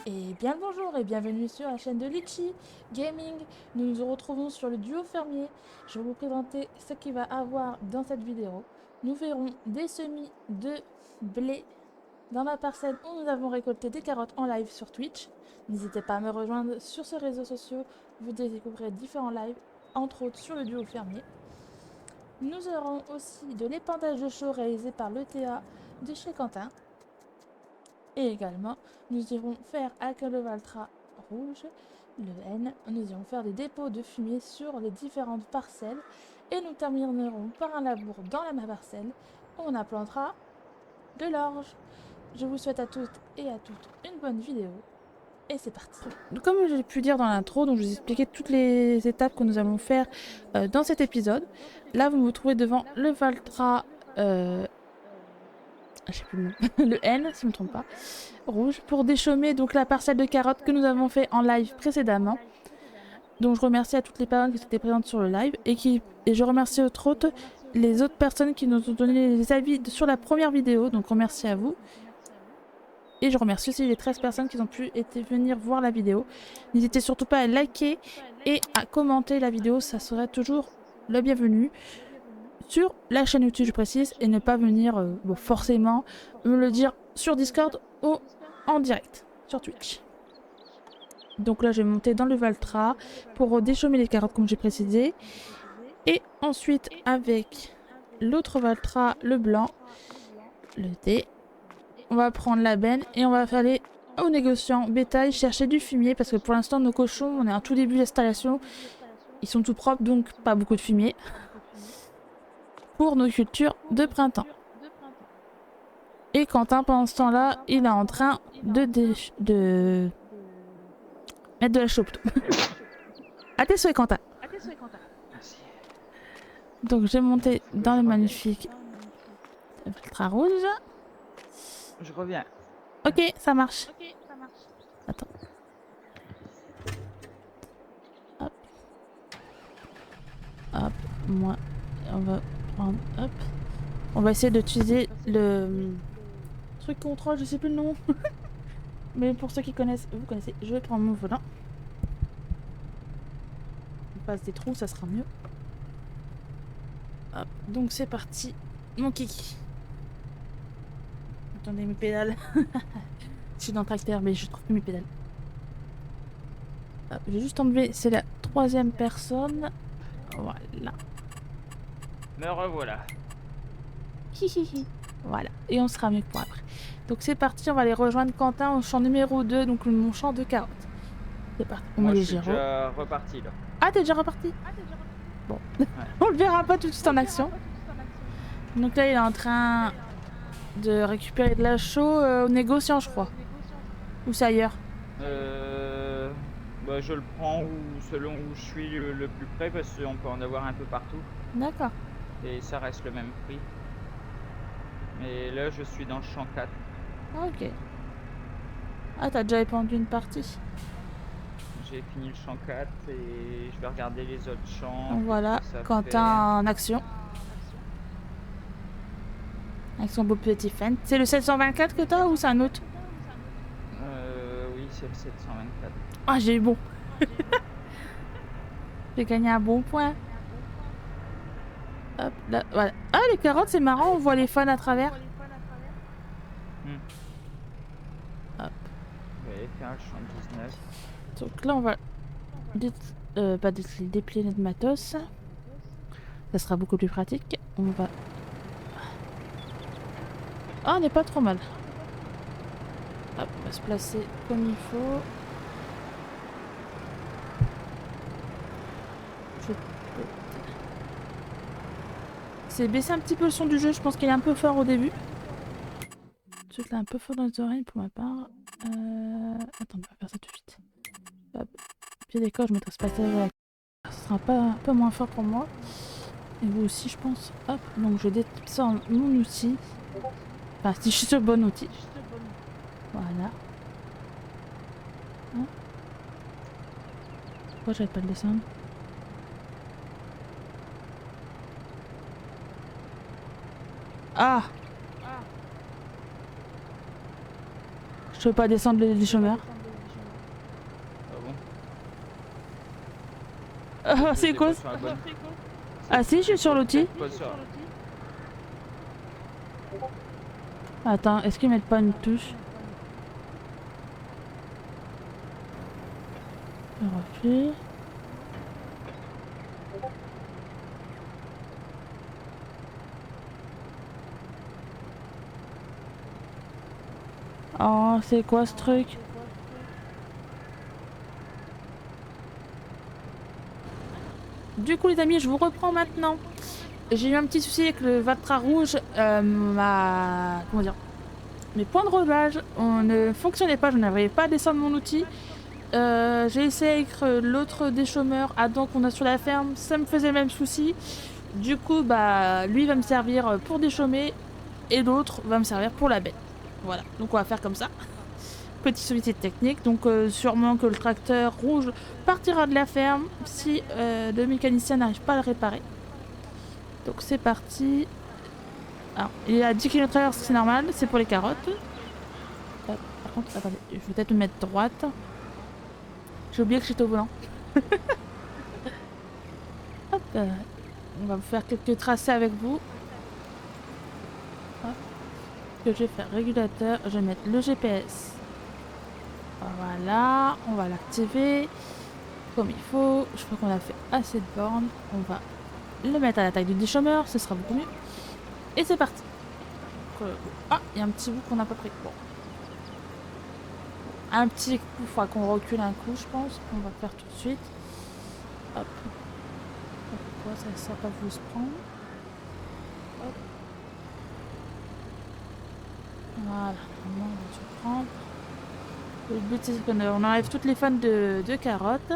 Et bien le bonjour et bienvenue sur la chaîne de Litchi Gaming. Nous nous retrouvons sur le duo fermier. Je vais vous présenter ce qu'il va avoir dans cette vidéo. Nous verrons des semis de blé dans ma parcelle où nous avons récolté des carottes en live sur Twitch. N'hésitez pas à me rejoindre sur ce réseau social. Vous découvrirez différents lives, entre autres sur le duo fermier. Nous aurons aussi de l'épandage de chaux réalisé par l'ETA de chez Quentin. Et également, nous irons faire avec le Valtra rouge, le N, nous irons faire des dépôts de fumier sur les différentes parcelles et nous terminerons par un labour dans ma parcelle où on implantera de l'orge. Je vous souhaite à toutes et à toutes une bonne vidéo et c'est parti. Comme j'ai pu dire dans l'intro, donc je vous ai expliqué toutes les étapes que nous allons faire dans cet épisode. Là, vous vous trouvez devant le Valtra je sais plus le nom, le N si je ne me trompe pas, rouge, pour déchaumer donc la parcelle de carottes que nous avons fait en live précédemment. Donc je remercie à toutes les personnes qui étaient présentes sur le live et je remercie autres les autres personnes qui nous ont donné les avis sur la première vidéo, donc remercie à vous. Et je remercie aussi les 13 personnes qui ont pu venir voir la vidéo. N'hésitez surtout pas à liker et à commenter la vidéo, ça serait toujours le bienvenu. Sur la chaîne YouTube, je précise, et ne pas venir forcément me le dire sur Discord ou en direct sur Twitch. Donc là, je vais monter dans le Valtra pour déchaumer les carottes, comme j'ai précisé. Et ensuite, avec l'autre Valtra, le blanc, le D, on va prendre la benne et on va aller au négociant bétail chercher du fumier parce que pour l'instant, nos cochons, on est en tout début d'installation. Ils sont tout propres, donc pas beaucoup de fumier. Pour nos cultures de printemps. Et Quentin, pendant ce temps-là, il est en train de mettre de la chaux. À tes souhaits, Quentin. Merci. Donc j'ai monté dans le magnifique Valtra rouge. Je reviens. Ok, ça marche. Attends. Hop. Hop, moi, on va prendre, hop. On va essayer d'utiliser le truc contrôle, je sais plus le nom. Mais pour ceux qui connaissent, vous connaissez, je vais prendre mon volant. On passe des trous, ça sera mieux. Hop, donc c'est parti, mon kiki. Attendez mes pédales. Je suis dans le tracteur, mais je trouve plus mes pédales. Hop, j'ai juste enlevé, c'est la troisième personne. Voilà. Me revoilà. Hihihi. Voilà, et on sera mieux que pour après. Donc c'est parti, on va aller rejoindre Quentin au champ numéro 2, donc mon champ de carottes. C'est parti, on Moi, met je les suis gyros. déjà reparti là. Ah, t'es déjà reparti? Bon, on le verra pas tout de suite en action. Donc là, il est en train de récupérer de la chaux au négociant, je crois. Ou c'est ailleurs? Bah, je le prends selon où je suis le plus près parce qu'on peut en avoir un peu partout D'accord. et ça reste le même prix. Mais là, je suis dans le champ 4. Ok. Ah, t'as déjà épandu une partie. J'ai fini le champ 4 et je vais regarder les autres champs. Donc voilà, Ça Quentin en action. Avec son beau petit fan. C'est le 724 que t'as ou c'est un autre? Oui, c'est le 724. Ah, j'ai eu bon. J'ai gagné un bon point. Hop, là, voilà. Ah, les carottes, c'est marrant, on voit les fans à travers. Hop. Je vais faire le champ 19. Donc là, on va déplier notre matos. Ça sera beaucoup plus pratique. On va... Ah, on n'est pas trop mal. Hop, on va se placer comme il faut. C'est baisser un petit peu le son du jeu, je pense qu'il est un peu fort au début. Tout là un peu fort dans les oreilles pour ma part. Attends, on va faire ça tout de suite. Hop. Pied d'école, je mettrai ce passage. Ce sera pas un peu moins fort pour moi. Et vous aussi, je pense. Hop, donc je descends mon outil. Enfin, si je suis sur le bon outil. Voilà. Hein, pourquoi j'arrête pas de descendre? Ah! Je peux pas descendre les chômeurs. C'est quoi sur la bonne. Ah si, je suis sur l'outil. Pose sur- Attends, est-ce qu'ils mettent pas une touche? Reflet. Oh, c'est quoi ce truc? Du coup les amis, je vous reprends maintenant. J'ai eu un petit souci avec le Vatra rouge. Comment dire? Mes points de relage ne fonctionnaient pas, je n'arrivais pas à descendre mon outil. J'ai essayé avec l'autre déchômeur Adam qu'on a sur la ferme, ça me faisait le même souci. Du coup, bah, lui va me servir pour déchômer et l'autre va me servir pour la bête. Voilà, donc on va faire comme ça. Petit souci technique, donc sûrement que le tracteur rouge partira de la ferme si le mécanicien n'arrive pas à le réparer. Donc c'est parti. Alors, il est à 10 km/h, c'est normal, c'est pour les carottes. Par contre, attendez, je vais peut-être me mettre droite. J'ai oublié que j'étais au volant. Hop, on va vous faire quelques tracés avec vous. Hop. Que je vais faire régulateur, je vais mettre le GPS. Voilà, on va l'activer comme il faut. Je crois qu'on a fait assez de bornes. On va le mettre à la taille du déchômeur, ce sera beaucoup mieux. Et c'est parti. Ah, il y a un petit bout qu'on n'a pas pris. Bon. Un petit coup, il faudra qu'on recule un coup, je pense. On va le faire tout de suite. Hop. Pourquoi ça ne sert pas vous se prendre? Hop. Voilà, on va se prendre. Le but c'est qu'on enlève toutes les fans de carottes.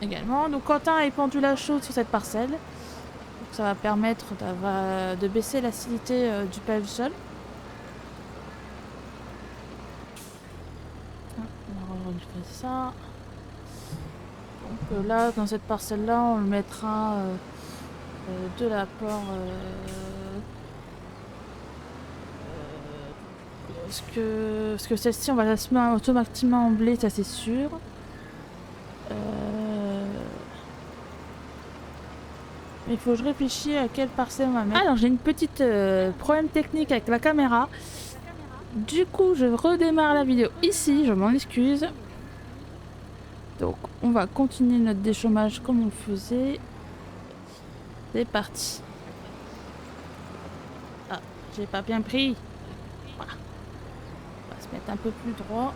Également. Donc Quentin a épandu la chaude sur cette parcelle. Donc ça va permettre de baisser l'acidité du pavé du sol. On va refaire ça. Donc là, dans cette parcelle-là, on le mettra de l'apport. Parce que celle-ci, on va la mettre automatiquement en blé, ça c'est sûr. Il faut que je réfléchisse à quelle parcelle on va mettre. Alors j'ai une petite problème technique avec la caméra. Du coup, je redémarre la vidéo ici, je m'en excuse. Donc on va continuer notre déchômage comme on le faisait. C'est parti. Ah, j'ai pas bien pris. Voilà. On va se mettre un peu plus droit.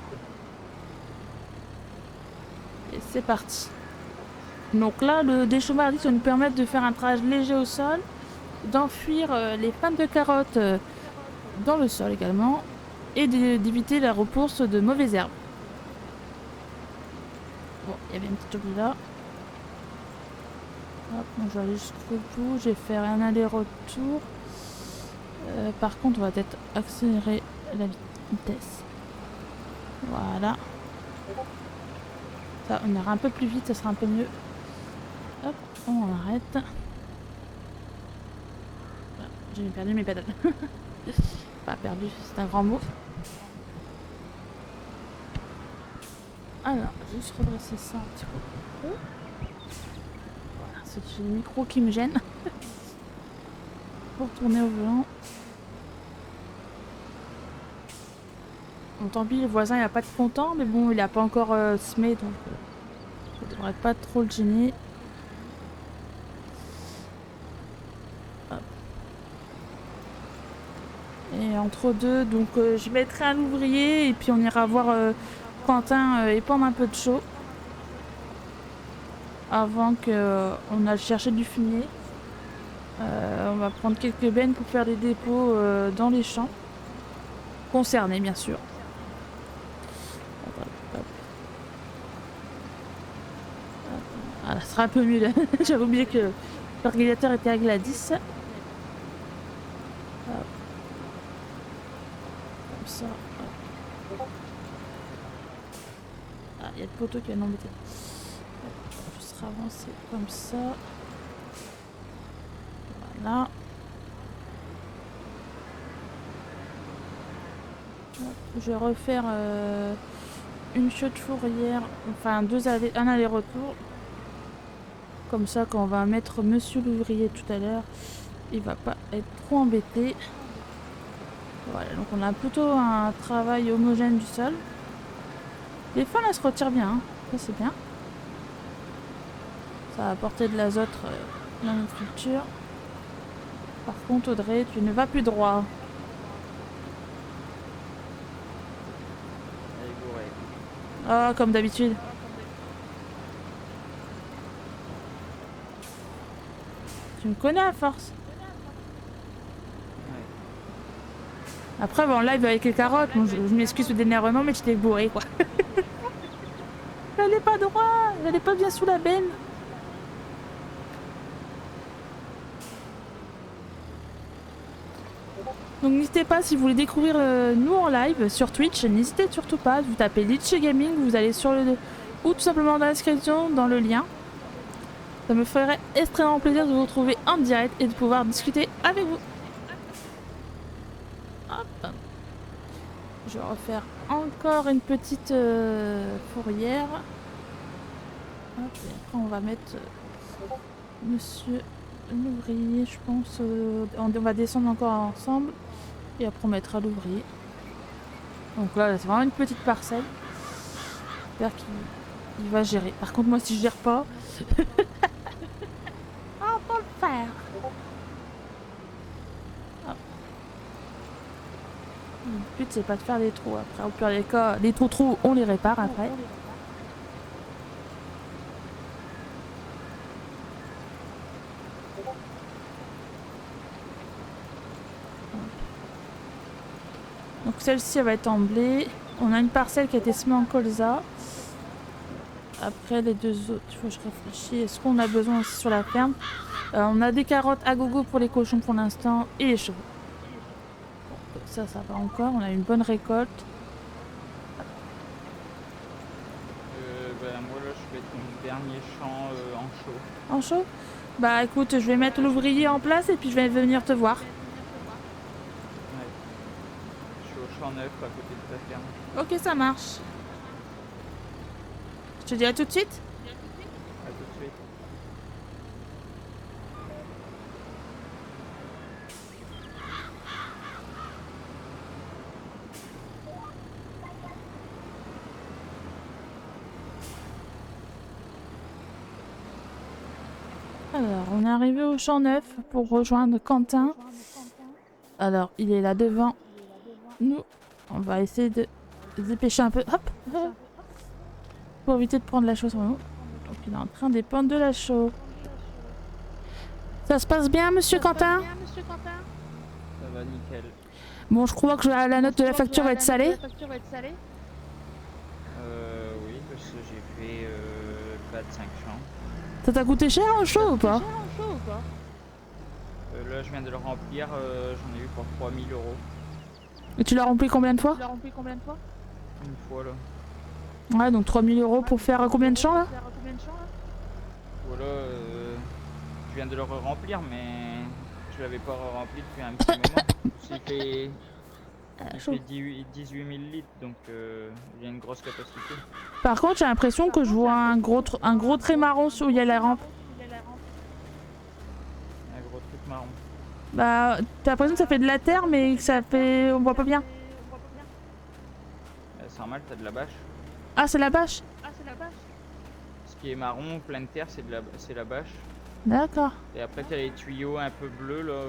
Et c'est parti. Donc là, le déchômage va nous permettre de faire un trajet léger au sol, d'enfuir les fans de carottes dans le sol également, et d'éviter la repousse de mauvaises herbes. Bon, il y avait une petite oubli là. Hop, donc je vais aller jusqu'au bout, je vais faire un aller-retour. Par contre, on va peut-être accélérer la vitesse. Voilà. Ça, on ira un peu plus vite, ça sera un peu mieux. Hop, on arrête. Voilà, j'ai perdu mes pédales. Pas perdu, c'est un grand mot. Alors, juste redresser ça un petit peu. Voilà, c'est le micro qui me gêne. Pour tourner au volant. Bon, tant pis, le voisin il a pas de content, mais bon, il a pas encore semé, donc ça devrait pas trop le gêner. Hop. Et entre deux, donc je mettrai un ouvrier et puis on ira voir Quentin épandre un peu de chaux avant qu'on aille chercher du fumier. On va prendre quelques bennes pour faire des dépôts dans les champs concernés, bien sûr. Ah, ça sera un peu mieux là. J'avais oublié que le régulateur était réglé à 10. Hop. Comme ça. Hop. Ah, il y a le poteau qui va m'embêter. Je serai avancé comme ça. Voilà. Hop. Je vais refaire une chaude fourrière, enfin un aller-retour. Comme ça, quand on va mettre monsieur l'ouvrier tout à l'heure, il va pas être trop embêté. Voilà, donc on a plutôt un travail homogène du sol. Les fans, elles se retirent bien, hein. Ça c'est bien. Ça va apporter de l'azote dans notre culture. Par contre, Audrey, tu ne vas plus droit. Elle est bourrée. Ah, comme d'habitude. Tu me connais à force. Ouais. Après, bon, live avec les carottes, bon, je m'excuse d'énervement, mais j'étais bourré, quoi. J'allais pas droit, j'allais pas bien sous la benne. Donc n'hésitez pas, si vous voulez découvrir nous en live sur Twitch, n'hésitez surtout pas, vous tapez Litchi Gaming, vous allez sur le... ou tout simplement dans la description, dans le lien. Ça me ferait extrêmement plaisir de vous retrouver en direct et de pouvoir discuter avec vous. Hop. Je vais refaire encore une petite fourrière. Hop, et après on va mettre monsieur l'ouvrier, je pense. On va descendre encore ensemble. Et après on mettra l'ouvrier. Donc là c'est vraiment une petite parcelle. J'espère qu'il va gérer. Par contre moi si je gère pas... on peut le faire. Hop. Le but c'est pas de faire des trous après. Au pire des cas, les trous on les répare après. Donc celle-ci elle va être en blé. On a une parcelle qui a été semée en colza. Après les deux autres, il faut que je réfléchisse. Est-ce qu'on a besoin aussi sur la ferme? On a des carottes à gogo pour les cochons pour l'instant et les chevaux. Bon, ça va encore. On a une bonne récolte. Ben, moi là je fais ton dernier champ en chaud. En chaud? Bah écoute, je vais mettre l'ouvrier en place et puis je vais venir te voir. Ouais. Je suis au champ neuf à côté de ta ferme. Ok, ça marche. Je te dis à tout de suite. À tout de suite. Alors, on est arrivé au champ neuf pour rejoindre Quentin. Alors, il est là devant nous. On va essayer de se dépêcher un peu. Hop! Pour éviter de prendre la chaux sur nous. Donc, il est en train d'épandre de la chaux. Ça se passe bien, monsieur Quentin? Ça va nickel. Bon, je crois que la note de la facture va être salée. Oui, parce que j'ai fait 4-5 champs. Ça t'a coûté cher en chaud ou pas? Là je viens de le remplir, j'en ai eu pour 3000 €. Et tu l'as rempli combien de fois? Une fois là. Ouais, donc 3000 € pour faire combien de champs là? Voilà, je viens de le remplir mais je l'avais pas rempli depuis un petit moment. Il fait 18 000 litres donc il y a une grosse capacité. Par contre, j'ai l'impression que je vois un gros trait marron où il y a la rampe. Un gros truc marron. Bah, t'as l'impression que ça fait de la terre, mais que ça fait... on voit pas bien. C'est normal, t'as de la bâche. Ah, c'est la bâche? Ce qui est marron, plein de terre, c'est la bâche. D'accord. Et après t'as les tuyaux un peu bleus là,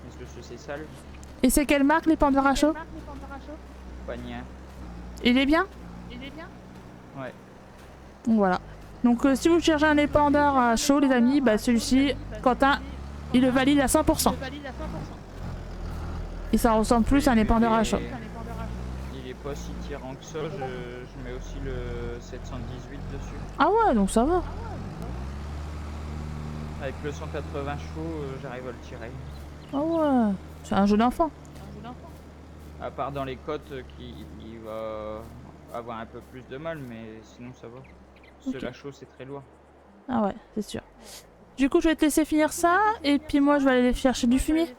parce que c'est sale. Et c'est quelle marque, l'épandeur à chaud? Pagnin. Il est bien? Ouais. Donc voilà. Donc si vous cherchez un épandeur à chaud, les amis, bah celui-ci, Quentin, il le valide à 100%. Et ça ressemble plus à un épandeur à chaud. Il est pas si tirant que ça, je mets aussi le 718 dessus. Ah ouais, donc ça va. Avec le 180 chevaux, j'arrive à le tirer. Ah ouais, c'est un jeu d'enfant. À part dans les côtes, qui va avoir un peu plus de mal, mais sinon ça va. Ok. La chaux, c'est très lourd. Ah ouais, c'est sûr. Du coup, je vais te laisser finir ça, et puis moi, je vais aller chercher du fumier.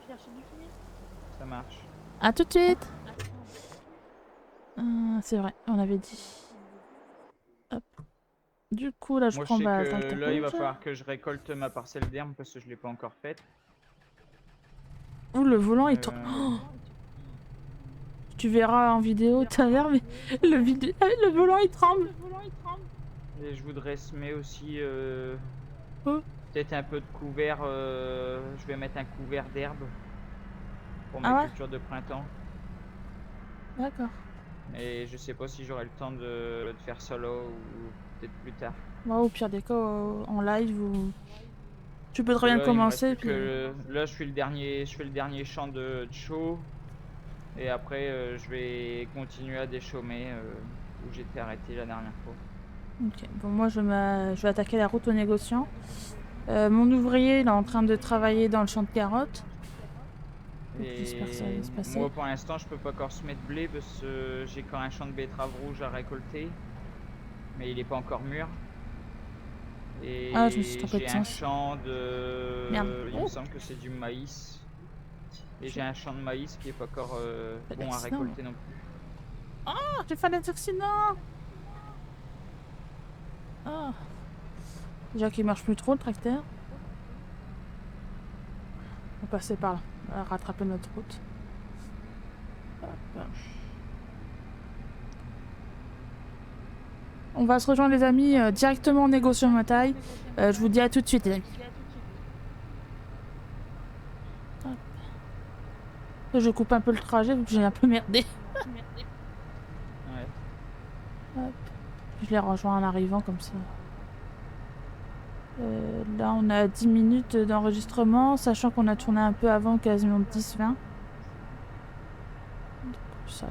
Ça marche. À tout de suite. C'est vrai, on avait dit. Hop. Du coup, là, je Moi, je prends sais ma que tracteur là, il va rouge. falloir que je récolte ma parcelle d'herbe parce que je l'ai pas encore faite. Ouh, le volant, il tourne. Euh, Oh, tu verras en vidéo tout à l'heure, mais le volant, il tremble. Et je voudrais semer aussi Oh, peut-être un peu de couvert. Je vais mettre un couvert d'herbe pour ah ma ouais? culture de printemps. D'accord. Et je sais pas si j'aurai le temps de faire ça là ou peut-être plus tard. Moi, au pire des cas, en live, ou... tu peux Parce très que bien là, il me reste commencer, plus puis... que là, je fais le dernier champ de chaux. Et après, je vais continuer à déchaumer où j'étais arrêté la dernière fois. Ok, bon, moi, je vais attaquer la route aux négociants. Mon ouvrier, il est en train de travailler dans le champ de carottes. Donc, j'espère que ça va Et bien se passer. moi, pour l'instant, je peux pas encore semer de blé parce que j'ai quand un champ de betterave rouge à récolter, mais il est pas encore mûr. Ah, je me suis Et trompée j'ai de un sens. champ Merde. de, il me Oh, semble que c'est du maïs. Et j'ai j'ai un champ de maïs qui est pas encore fait bon à l'accident. récolter non plus. Ah, j'ai fait un accident. Ah. Déjà qu'il marche plus trop, le tracteur. On va passer par là. On va rattraper notre route. Hop. On va se rejoindre, les amis, directement en négociant ma taille. Je vous dis à tout de suite, les amis. Hop. Je coupe un peu le trajet vu que j'ai un peu merdé. Ouais. Hop. Je les rejoins en arrivant comme ça. Là, on a 10 minutes d'enregistrement, sachant qu'on a tourné un peu avant, quasiment 10-20. Ça.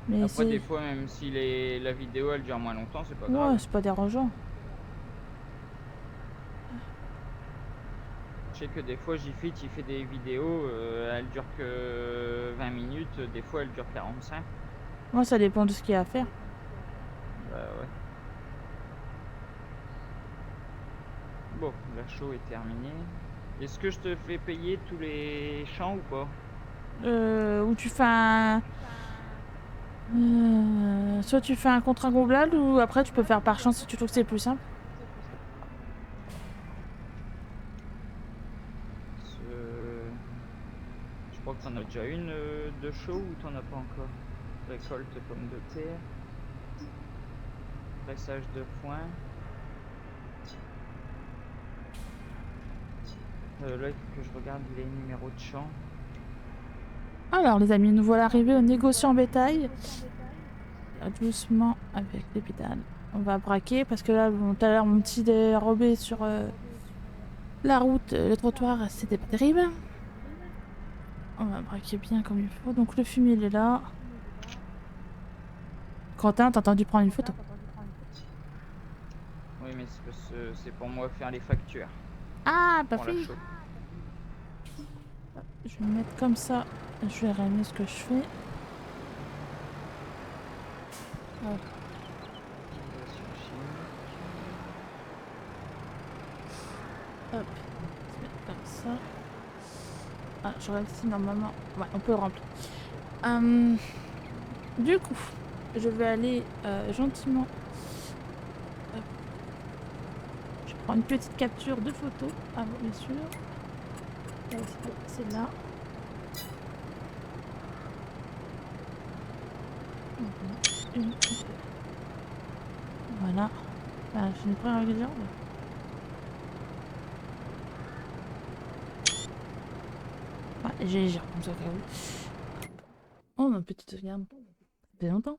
Mais Après, des c'est... fois, même si la vidéo elle dure moins longtemps, c'est pas Ouais, grave. c'est pas dérangeant. Je sais que des fois, JFit, il fait des vidéos, elles durent que 20 minutes, des fois, elles durent 45. Moi, ça dépend de ce qu'il y a à faire. Bah ouais. Bon, la show est terminée. Est-ce que je te fais payer tous les champs ou pas? Ou tu fais un... soit tu fais un contrat global, ou après tu peux faire par chance si tu trouves que c'est plus simple. Je crois que t'en as déjà une de show ou t'en as pas encore? Récolte pommes de terre. Pressage de foin. Là, il faut que je regarde les numéros de champ. Alors, les amis, nous voilà arrivés au négociant bétail. Doucement avec les pédales. On va braquer parce que là, bon, tout à l'heure, mon petit dérobé sur la route, le trottoir, c'était pas terrible. On va braquer bien comme il faut. Donc, le fumier, il est là. Quentin, t'as entendu prendre une photo? Oui, mais c'est pour moi faire les factures. Ah, bah Pour la oui. show. Je vais me mettre comme ça. Je vais réaliser ce que je fais. Hop. Hop. On va se mettre comme ça. Ah, je réussis normalement. Ouais, on peut le remplir. Du coup, je vais aller gentiment. Hop. Je prends une petite capture de photo avant, bien sûr. C'est là. Voilà. Je ne prends régulièrement. Ouais, j'ai comme ça au cas où. Oh, ma petite sauvegarde. Ça fait longtemps.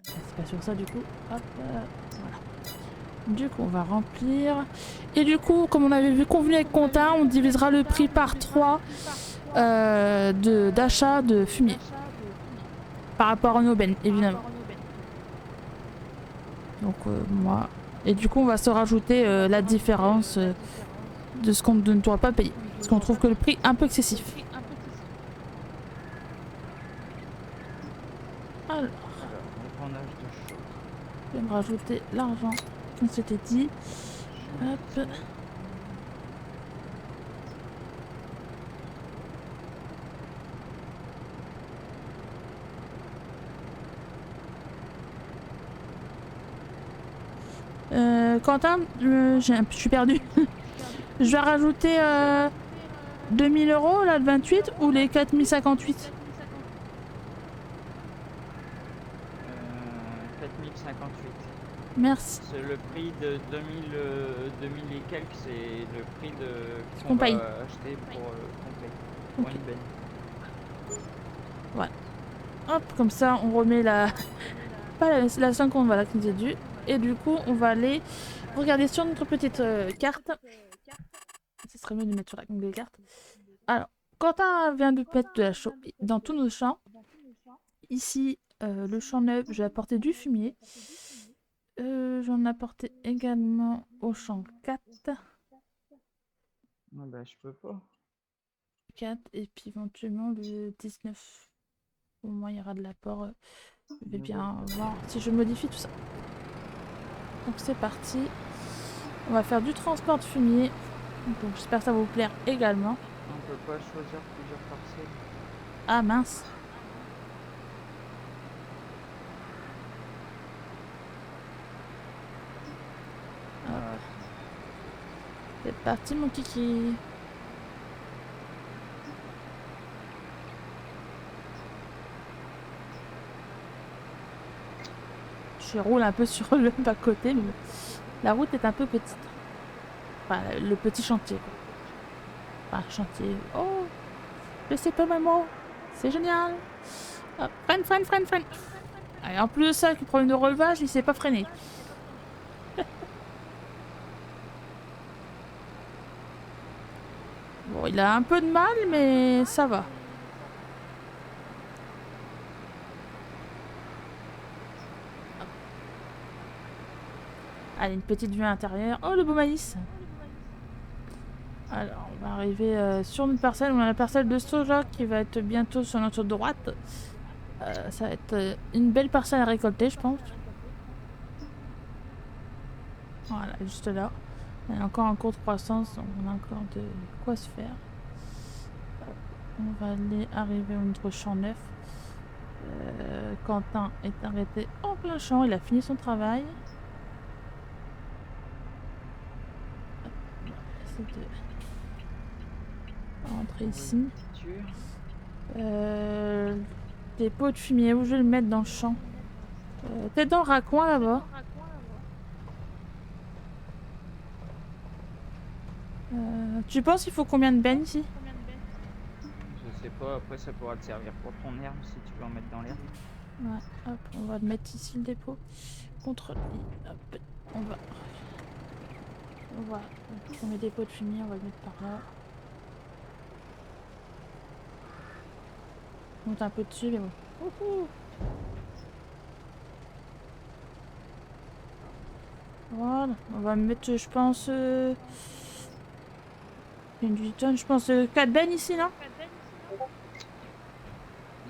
C'est pas sur ça du coup. Hop, voilà. Du coup, on va remplir. Et du coup, comme on avait vu convenu avec Quentin, on divisera le prix par 3 d'achat de fumier. Par rapport à une aubaine, évidemment. Donc, moi. Et du coup, on va se rajouter la différence de ce qu'on ne doit pas payer. Parce qu'on trouve que le prix est un peu excessif. Alors, Épandage de chaud. je vais me rajouter l'argent qu'on s'était dit. Hop. Quentin, je suis perdu. Je dois rajouter 2000 € là, le 28 ou les 4058? 4058. Merci. C'est le prix de 2000 et quelques, c'est le prix de qu'on qu'on va paye. acheter pour complet. Pour Ok. une benne. Voilà. Hop, comme ça on remet la... pas la 50, voilà, qui nous est due. Et du coup, on va aller regarder sur notre petite carte. Ce serait mieux de mettre sur la des cartes. Alors, Quentin vient de mettre de la chaux dans tous nos champs. Ici, le champ neuf, je vais apporter du fumier. J'en ai apporté également au champ 4. Ah bah je peux pas. 4 et puis éventuellement le 19. Au moins, il y aura de l'apport. Je vais bien voir si je modifie tout ça. Donc c'est parti. On va faire du transport de fumier. Donc j'espère que ça va vous plaire également. On peut pas choisir plusieurs parcelles. Ah mince. Ah, C'est parti mon kiki. Je roule un peu sur le bas côté, mais la route est un peu petite. Enfin, le petit chantier. Enfin, chantier. Oh, je sais pas mes mots. C'est génial. Hop, freine, freine, freine, freine. Et en plus de ça, avec le problème de relevage, il sait pas freiner. Bon, il a un peu de mal, mais ça va. Allez, une petite vue intérieure. Oh, le beau maïs. Alors, on va arriver sur notre parcelle. On a la parcelle de soja qui va être bientôt sur notre droite. Ça va être une belle parcelle à récolter, je pense. Voilà, juste là. On est encore en cours de croissance, donc on a encore de quoi se faire. On va aller arriver au notre champ neuf. Quentin est arrêté en plein champ, il a fini son travail. On va essayer de rentrer ici. Des pots de fumier, où je vais le mettre dans le champ? Peut-être dans le raccoin là-bas. Tu penses qu'il faut combien de bennes ici? je sais pas, après ça pourra te servir pour ton herbe si tu veux en mettre dans l'herbe. Ouais, hop, on va le mettre ici le dépôt. Contre lui. Hop, on va. Voilà, on met des pots de fumier, on va le mettre par là. On monte un peu dessus, mais bon. Wouhou. Voilà, on va mettre, je pense. Une 8 tonnes, je pense 4 bennes ici, non?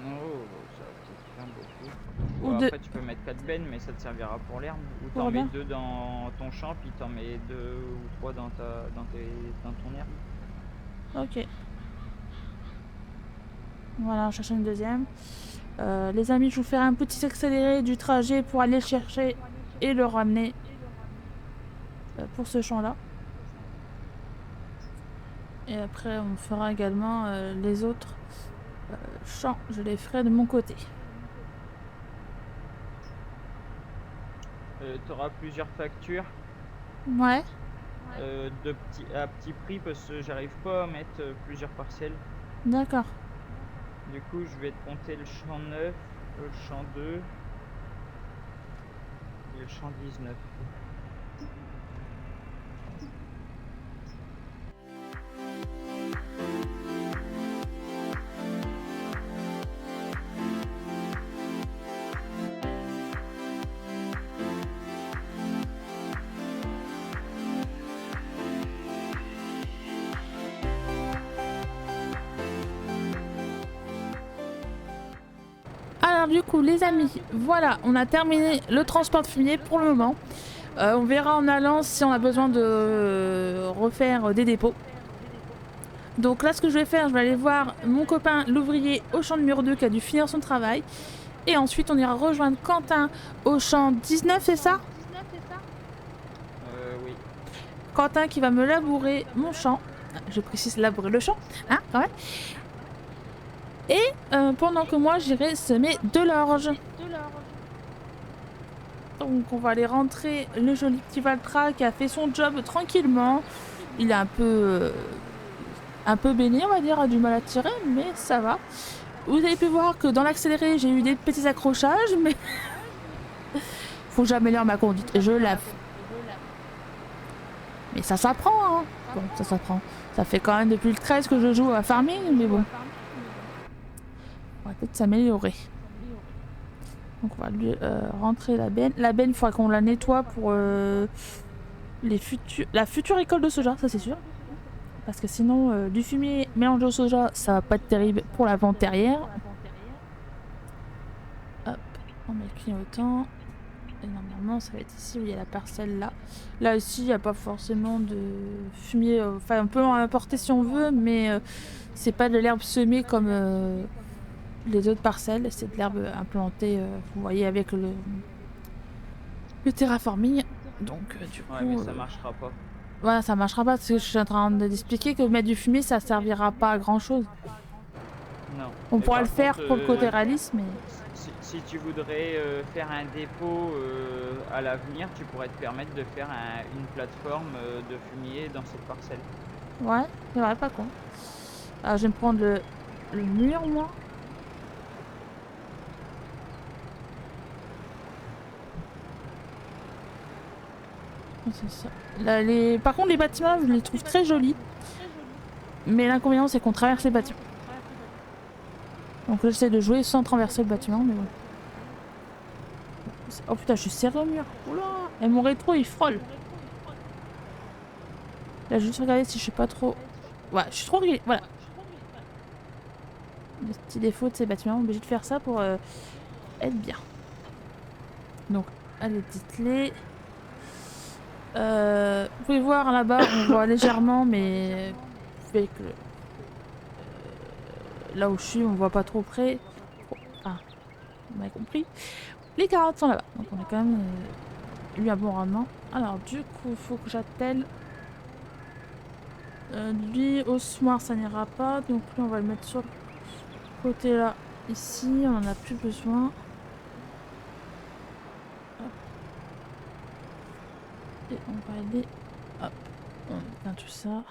Non, ça va peut-être faire beaucoup. Ou Bon, deux. après tu peux mettre 4 bennes, mais ça te servira pour l'herbe. Ou Pour t'en mets l'herbe. 2 dans ton champ, puis t'en mets 2 ou 3 dans ton herbe. Ok. Voilà, on cherche une deuxième. Les amis, je vous fais un petit accéléré du trajet pour aller le chercher et le ramener pour ce champ-là. Et après, on fera également les autres champs. Je les ferai de mon côté. T'auras plusieurs factures Ouais. à petit prix parce que j'arrive pas à mettre plusieurs parcelles. D'accord. Du coup, je vais te compter le champ 9, le champ 2 et le champ 19. Alors du coup les amis, voilà, on a terminé le transport de fumier pour le moment. On verra en allant si on a besoin de refaire des dépôts. Donc là ce que je vais faire, je vais aller voir mon copain l'ouvrier au champ numéro 2 qui a dû finir son travail. Et ensuite on ira rejoindre Quentin au champ 19, c'est ça? Quentin qui va me labourer mon champ. Je précise labourer le champ, hein, quand même. Et pendant que moi, j'irai semer de l'orge. Donc on va aller rentrer le joli petit Valtra qui a fait son job tranquillement. Il est un peu béni, on va dire, a du mal à tirer, mais ça va. Vous avez pu voir que dans l'accéléré, j'ai eu des petits accrochages, mais faut que j'améliore ma conduite. Je lave. Mais ça s'apprend, hein. Bon, ça s'apprend. Ça fait quand même depuis le 13 que je joue à farming, mais bon. On va peut-être s'améliorer. Donc on va lui rentrer la benne. La benne, il faudra qu'on la nettoie pour la future école de soja, ça c'est sûr. Parce que sinon, du fumier mélangé au soja, ça va pas être terrible pour la vente derrière. Hop, on met le clignotant. Et normalement, ça va être ici où il y a la parcelle là. Là aussi, il n'y a pas forcément de fumier. Enfin, on peut en importer si on veut, mais c'est pas de l'herbe semée comme les autres parcelles. C'est de l'herbe implantée, vous voyez, avec le terraforming. Donc, du coup. Ouais, mais ça marchera pas. Voilà, ça marchera pas parce que je suis en train d'expliquer que mettre du fumier, ça servira pas à grand chose. Non. On pourra le faire pour le côté réaliste, mais. Si tu voudrais faire un dépôt à l'avenir, tu pourrais te permettre de faire une plateforme de fumier dans cette parcelle. Ouais, c'est vrai, pas con. Alors, je vais me prendre le mur, moi. C'est ça. Là, par contre, les bâtiments, je les trouve très jolis. Mais l'inconvénient, c'est qu'on traverse les bâtiments. Donc là, j'essaie de jouer sans traverser le bâtiment, mais bon. Oh putain, je suis serré au mur. Oula. Et mon rétro, il frôle. Là, je vais juste regarder si je suis pas trop... Ouais, je suis trop... Voilà. Le petit défaut de ces bâtiments, on est obligé de faire ça pour être bien. Donc, allez, dites-les. Vous pouvez voir là-bas, on voit légèrement, mais avec là où je suis, on voit pas trop près. Ah, vous m'avez compris. Les carottes sont là-bas, donc on a quand même eu un bon rendement. Alors du coup, il faut que j'attelle. Lui, osmoire, ça n'ira pas, donc lui, on va le mettre sur le côté là, ici, on en a plus besoin. Et on va aller, hop, on éteint tout ça.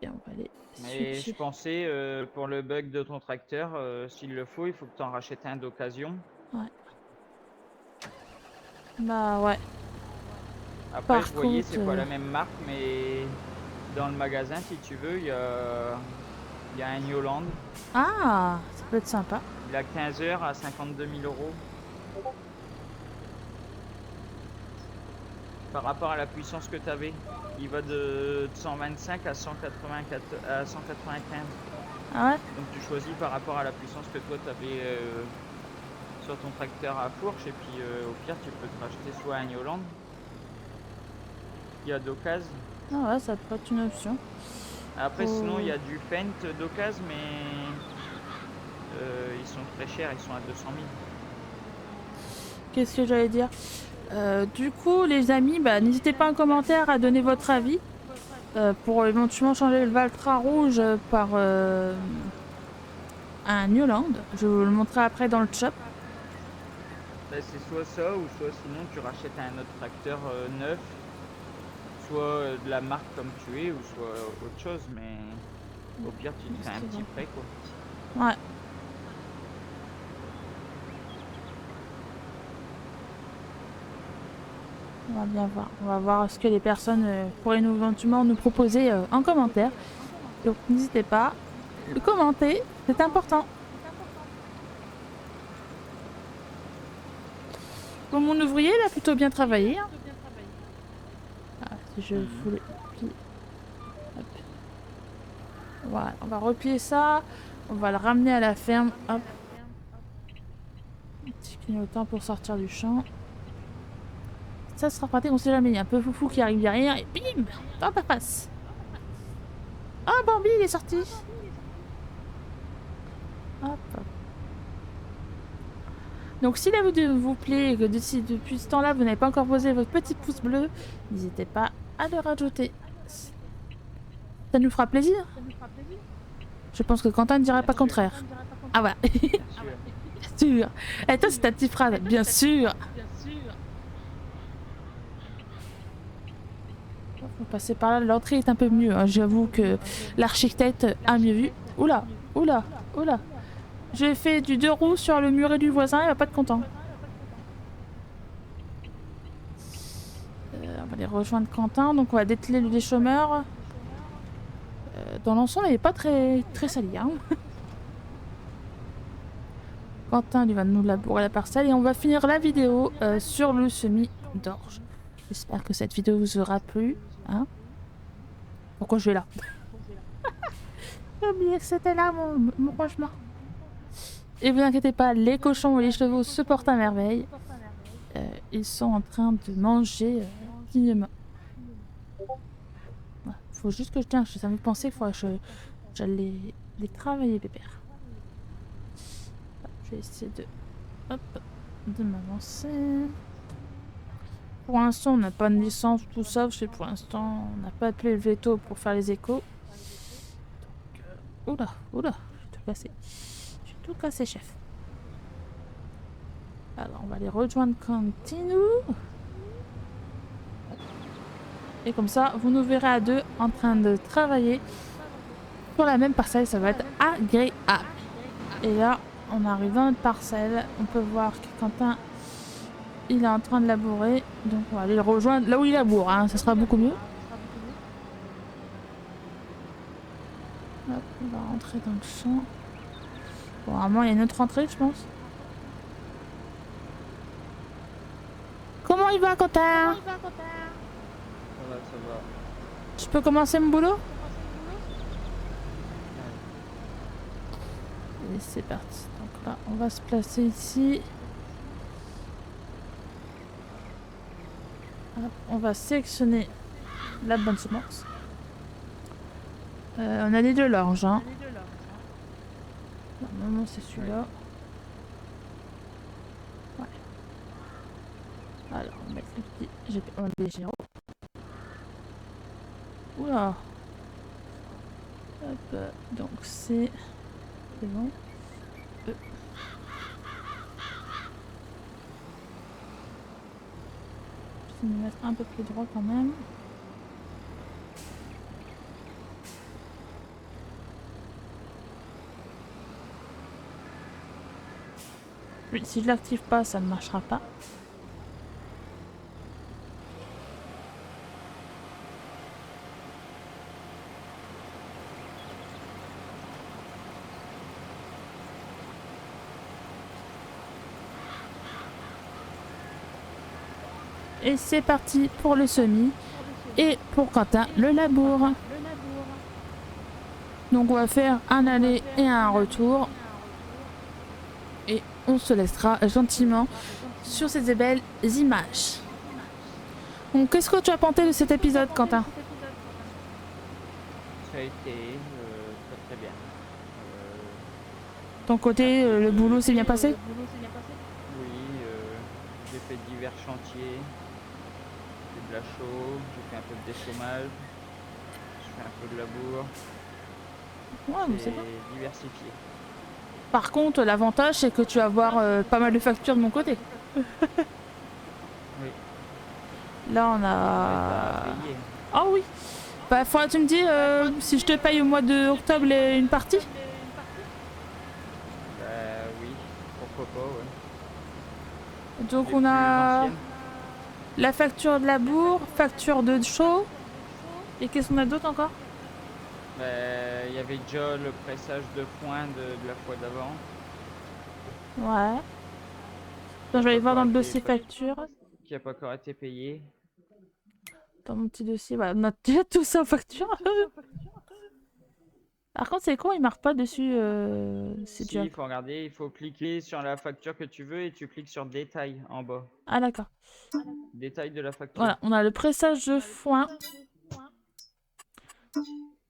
Et on va aller Mais switcher. je pensais, pour le bug de ton tracteur, s'il le faut, il faut que tu en rachètes un d'occasion. Ouais. Bah ouais. Après, Par je voyais, contre, c'est pas la même marque, mais dans le magasin, si tu veux, il y a un Newland. Ah, ça peut être sympa. Il a 15 heures à 52 000 euros. Par rapport à la puissance que tu avais, il va de 125 à 195. Ah ouais? Donc tu choisis par rapport à la puissance que toi tu avais sur ton tracteur à fourche, et puis au pire tu peux te racheter soit un Holland. Il y a d'occasion. Ah ouais, ça peut être une option. Après sinon il y a du Fendt d'occasion, mais ils sont très chers, ils sont à 200 000. Qu'est-ce que j'allais dire? Du coup, les amis, bah, n'hésitez pas en commentaire à donner votre avis pour éventuellement changer le Valtra rouge par un Newland. Je vais vous le montrer après dans le shop. Bah, c'est soit ça, ou soit sinon tu rachètes un autre tracteur neuf, soit de la marque comme tu es, ou soit autre chose, mais au pire tu te fais un petit prêt quoi. Ouais. On va bien voir. On va voir ce que les personnes pourraient éventuellement nous proposer en commentaire. Donc n'hésitez pas. Le commenter, c'est important. Bon, mon ouvrier, il a plutôt bien travaillé. Hein. Ah, si je fous le pli. Hop. Voilà, on va replier ça. On va le ramener à la ferme. Hop. Un petit clignotant pour sortir du champ. Ça sera pratique, on sait jamais. Il y a un peu foufou qui arrive derrière et bim, dans ta face. Ah, Bambi, il est sorti. Hop. Donc si la vidéo vous plaît et que depuis ce temps-là vous n'avez pas encore posé votre petit pouce bleu, n'hésitez pas à le rajouter. Ça nous fera plaisir. Je pense que Quentin ne dira pas contraire. Ah voilà. Bien sûr. Bien sûr. Et toi c'est ta petite phrase. Bien sûr. On va passer par là. L'entrée est un peu mieux. Hein. J'avoue que l'architecte a mieux vu. Oula, oula, oula. J'ai fait du 2 roues sur le muret du voisin, il va pas être content. On va aller rejoindre Quentin, donc on va dételer le déchômeur. Dans l'ensemble, il n'est pas très sali. Hein. Quentin, lui va nous labourer la parcelle et on va finir la vidéo sur le semis d'orge. J'espère que cette vidéo vous aura plu. Hein. Pourquoi je vais là? J'ai oublié que c'était là mon rangement. Et vous inquiétez pas, les cochons et les chevaux se portent à merveille. Ils sont en train de manger dignement. Faut juste que je tienne, ça me fait penser qu'il faudrait que j'allais les travailler, pépère. Je vais essayer de m'avancer. Pour l'instant, on n'a pas de licence, tout ça. Parce que pour l'instant, on n'a pas appelé le veto pour faire les échos. Donc, oula, j'ai tout cassé. J'ai tout cassé, chef. Alors, on va aller rejoindre Continue. Et comme ça, vous nous verrez à deux en train de travailler sur la même parcelle. Ça va être agréable. Et là, on arrive dans notre parcelle. On peut voir que Quentin, il est en train de labourer. Donc, on va aller le rejoindre là où il laboure. Hein. Ça sera beaucoup mieux. Hop, on va rentrer dans le champ. Bon, vraiment, il y a une autre entrée, je pense. Comment il va, Quentin? Ça va, ça va. Je peux commencer mon boulot? Et c'est parti. Donc là, on va se placer ici. Hop, on va sélectionner la bonne semence. On a les deux l'orge. Hein. Normalement, c'est celui-là. Ouais. Alors, on va mettre les petits. On va mettre les géros. Oula. Hop, donc c'est bon. Je vais me mettre un peu plus droit quand même. Oui, si je l'active pas, ça ne marchera pas. Et c'est parti pour le semis. Et pour Quentin, le labour. Donc on va faire un aller et un retour. Et on se laissera gentiment sur ces belles images. Donc qu'est-ce que tu as pensé de cet épisode, Quentin? Ça a été très très bien. Ton côté, le boulot s'est bien passé? Oui, j'ai fait divers chantiers. J'ai fait de la chaux, j'ai fait un peu de déchômage, je fais un peu de labour. Ouais, mais c'est bon. Diversifié. Par contre, l'avantage, c'est que tu vas avoir pas mal de factures de mon côté. Oui. Là, on Ça a... va être à payer. Ah oui. Bah, faudra que tu me dis si je te paye au mois d'octobre une partie. Bah oui, pourquoi pas, ouais. Donc Les on plus a anciennes. la facture de labour, facture de chaux. Et qu'est-ce qu'on a d'autre encore? Bah, il y avait déjà le pressage de foin de la fois d'avant. Ouais. Attends, je vais aller voir dans le dossier facture. Qui n'a pas encore été payé. Dans mon petit dossier, voilà, on a déjà tout ça en facture. Par contre, c'est con, il marque pas dessus. C'est Si, déjà... il faut regarder, il faut cliquer sur la facture que tu veux et tu cliques sur détail en bas. Ah d'accord. Détail de la facture. Voilà, on a le pressage de foin.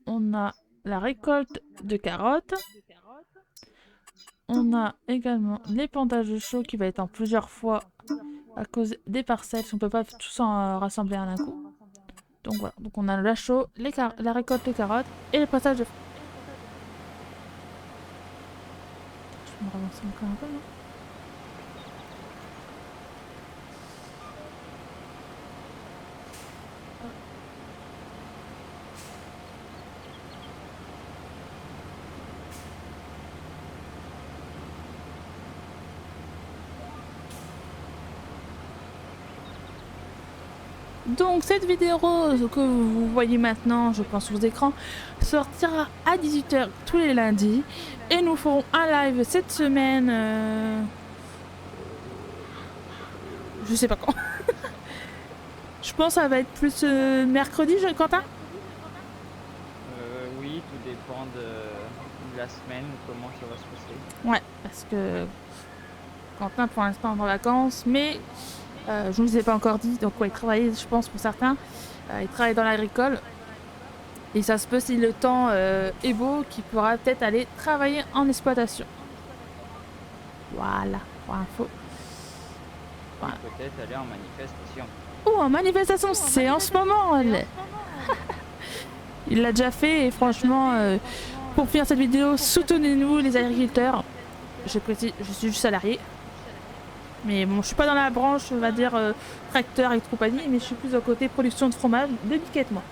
On a la récolte de carottes. On a également l'épandage de chaux qui va être en plusieurs fois à cause des parcelles. On ne peut pas tous en rassembler un coup. Donc voilà, donc on a la chaux, la récolte de carottes et le passage de... Je vais me ramasser encore un peu, non? Donc cette vidéo que vous voyez maintenant, je pense aux écrans, sortira à 18 h tous les lundis. Et nous ferons un live cette semaine... Je sais pas quand. Je pense que ça va être plus mercredi, Quentin? Oui, tout dépend de la semaine, comment ça va se passer. Ouais, parce que Quentin pour l'instant est en vacances, mais je ne vous ai pas encore dit, donc ouais, il travaille, je pense, pour certains. Il travaille dans l'agricole. Et ça se peut, si le temps est beau, qu'il pourra peut-être aller travailler en exploitation. Voilà, pour info. Voilà. Peut-être aller en manifestation. Oh, en manifestation, c'est en ce moment. Il l'a déjà fait et franchement, pour finir cette vidéo, soutenez-nous les agriculteurs. Je précise, je suis juste salarié. Mais bon, je suis pas dans la branche, on va dire, tracteur et compagnie, mais je suis plus au côté production de fromage, de biquettes, moi.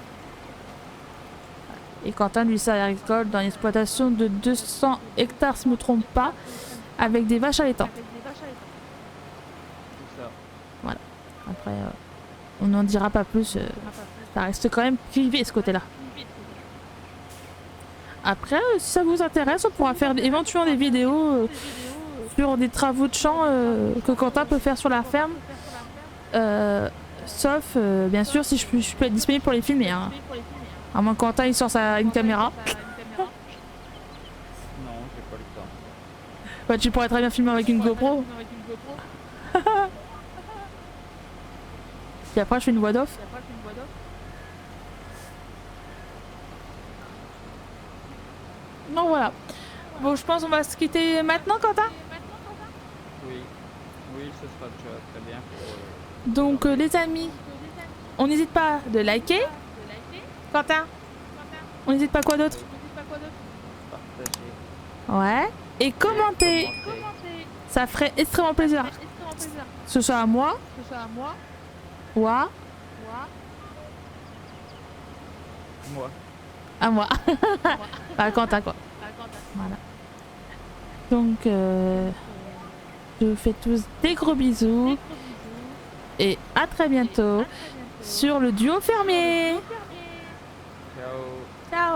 Et Quentin, lui, c'est agricole dans l'exploitation de 200 hectares, si je ne me trompe pas, avec des vaches allaitantes. Voilà. Après, on n'en dira pas plus. Ça reste quand même privé, ce côté-là. Après, si ça vous intéresse, on pourra faire éventuellement des vidéos sur des travaux de champ que Quentin peut faire sur la ferme. Sauf, bien sûr, si je peux être disponible pour les filmer. Hein. À moins que Quentin il sort une caméra. Non, j'ai pas le temps. Bah, tu pourrais très bien filmer avec une GoPro. Puis après, je fais une voix d'off. Non, voilà. Bon, je pense qu'on va se quitter maintenant, Quentin. Oui, oui, ce sera déjà très bien pour... Donc, les amis, on n'hésite pas de liker. Quentin, on n'hésite pas quoi d'autre? Partager. Ouais. Et commenter. Ça ferait extrêmement plaisir. Que ce soit à moi. Ou à... Moi. À moi. À Quentin, quoi. Voilà. Donc, je vous fais tous des gros bisous. Et à très bientôt sur le duo fermier. Ciao. Ciao.